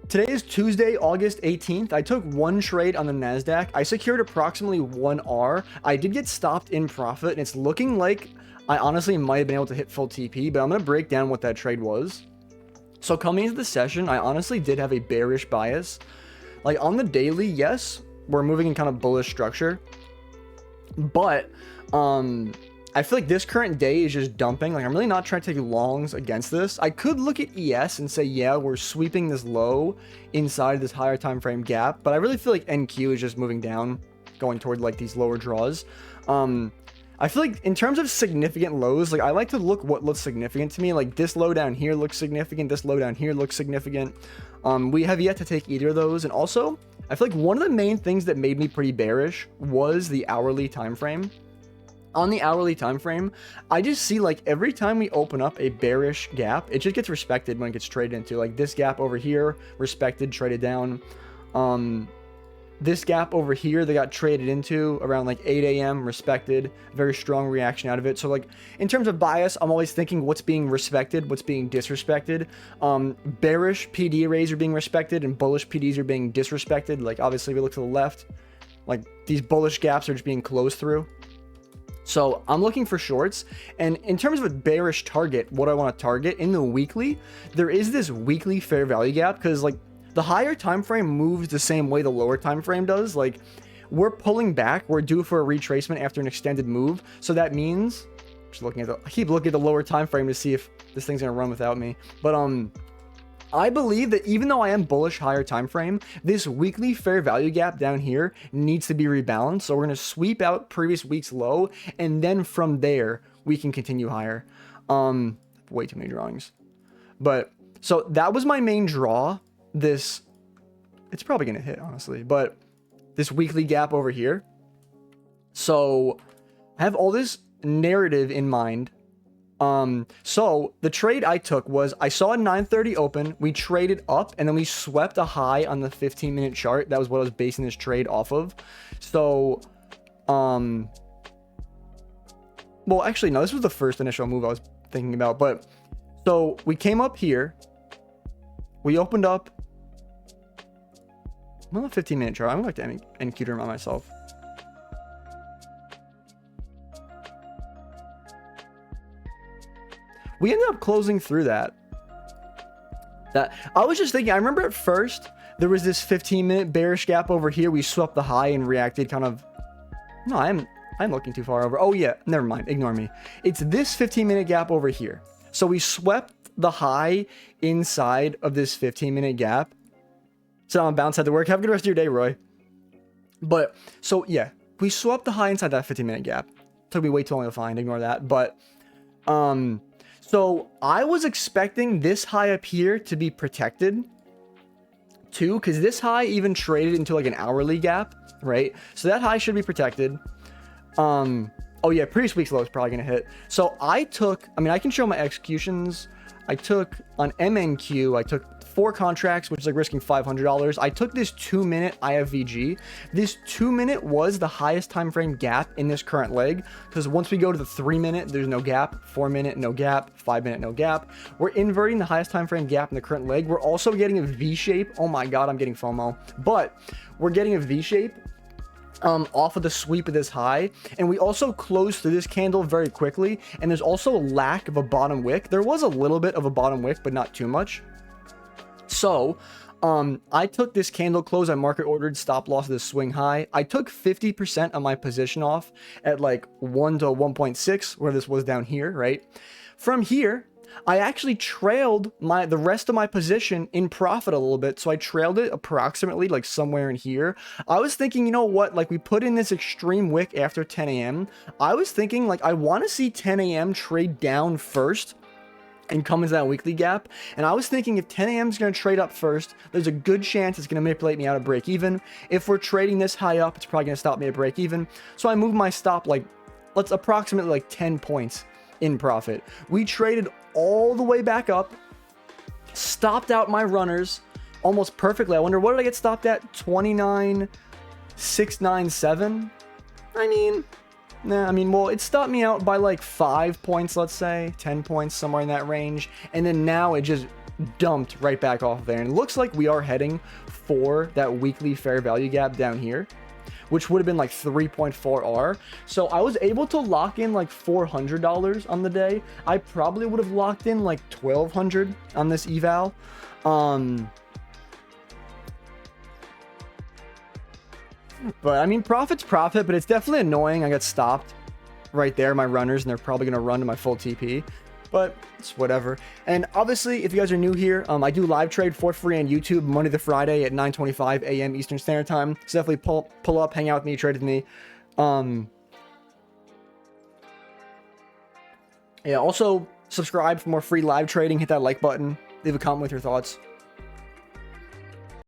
Today is Tuesday, August 18th. I took one trade on the Nasdaq. I secured approximately 1R. I did get stopped in profit, and it's looking like I honestly might have been able to hit full TP, but I'm going to break down what that trade was. So coming into the session, I honestly did have a bearish bias. Like on the daily, yes, we're moving in kind of bullish structure, but I feel like this current day is just dumping. Like I'm really not trying to take longs against this. I could look at ES and say, yeah, we're sweeping this low inside this higher time frame gap, but I really feel like NQ is just moving down, going toward like these lower draws. I feel like in terms of significant lows, like I like to look what looks significant to me. Like this low down here looks significant. This low down here looks significant. We have yet to take either of those. And also, I feel like one of the main things that made me pretty bearish was the hourly time frame. On the hourly time frame, I just see like every time we open up a bearish gap, it just gets respected when it gets traded into. Like this gap over here, respected, traded down. This gap over here, they got traded into around like 8 a.m. respected. Very strong reaction out of it. So like in terms of bias, I'm always thinking what's being respected, what's being disrespected. Bearish PD arrays are being respected and bullish PDs are being disrespected. Like obviously we look to the left, like these bullish gaps are just being closed through. So I'm looking for shorts, and in terms of a bearish target, what I want to target in the weekly, there is this weekly fair value gap, because like the higher time frame moves the same way the lower time frame does. Like we're pulling back, we're due for a retracement after an extended move. So that means, just looking at I keep looking at the lower time frame to see if this thing's gonna run without me. But I believe that even though I am bullish higher time frame, this weekly fair value gap down here needs to be rebalanced. So we're going to sweep out previous week's low, and then from there we can continue higher. Way too many drawings. But so that was my main draw. It's probably going to hit, honestly, but this weekly gap over here. So I have all this narrative in mind. So the trade I took was I saw a 930 open, we traded up, and then we swept a high on the 15-minute chart. That was what I was basing this trade off of. So, well, actually, no, this was the first initial move I was thinking about, but so we came up here, we opened up, I'm on the 15-minute chart. I'm going to like to NQ to remind myself. We ended up closing through that. I was just thinking, I remember at first there was this 15-minute bearish gap over here. We swept the high and reacted kind of. No, I'm looking too far over. Oh yeah, never mind. Ignore me. It's this 15-minute gap over here. So we swept the high inside of this 15-minute gap. So I'm bounce had to work. Have a good rest of your day, Roy. But so yeah, we swept the high inside that 15-minute gap. Took me way too long to find. Ignore that. But so I was expecting this high up here to be protected too, because this high even traded into like an hourly gap, right? So that high should be protected. Oh yeah, previous week's low is probably gonna hit. So I can show my executions. I took on MNQ, I took 4 contracts, which is like risking $500. I took this 2-minute IFVG. This 2-minute was the highest time frame gap in this current leg, because once we go to the 3-minute, there's no gap. 4-minute, no gap. 5-minute, no gap. We're inverting the highest time frame gap in the current leg. We're also getting a V shape. Oh my god, I'm getting FOMO. But we're getting a V shape off of the sweep of this high, and we also closed through this candle very quickly, and there's also a lack of a bottom wick. There was a little bit of a bottom wick, but not too much. So I took this candle close, I market ordered stop loss of the swing high. I took 50% of my position off at like 1 to 1.6, where this was down here, right? From here, I actually trailed the rest of my position in profit a little bit. So I trailed it approximately like somewhere in here. I was thinking, you know what, like we put in this extreme wick after 10 a.m. I was thinking like I want to see 10 a.m. trade down first and come into that weekly gap. And I was thinking if 10 a.m. is going to trade up first, there's a good chance it's going to manipulate me out of break even. If we're trading this high up, it's probably going to stop me at break even. So I moved my stop like, let's approximately like 10 points in profit. We traded all the way back up, stopped out my runners almost perfectly. I wonder, what did I get stopped at? 29,697. I mean, nah, well, it stopped me out by like 5 points, let's say 10 points, somewhere in that range. And then now it just dumped right back off there. And it looks like we are heading for that weekly fair value gap down here, which would have been like 3.4R. So I was able to lock in like $400 on the day. I probably would have locked in like 1,200 on this eval. But I mean, profit's profit, but it's definitely annoying. I got stopped right there, my runners, and they're probably going to run to my full TP. But it's whatever. And obviously, if you guys are new here, I do live trade for free on YouTube Monday to Friday at 9:25 a.m. Eastern Standard Time. So definitely pull up, hang out with me, trade with me. Yeah, also subscribe for more free live trading. Hit that like button. Leave a comment with your thoughts.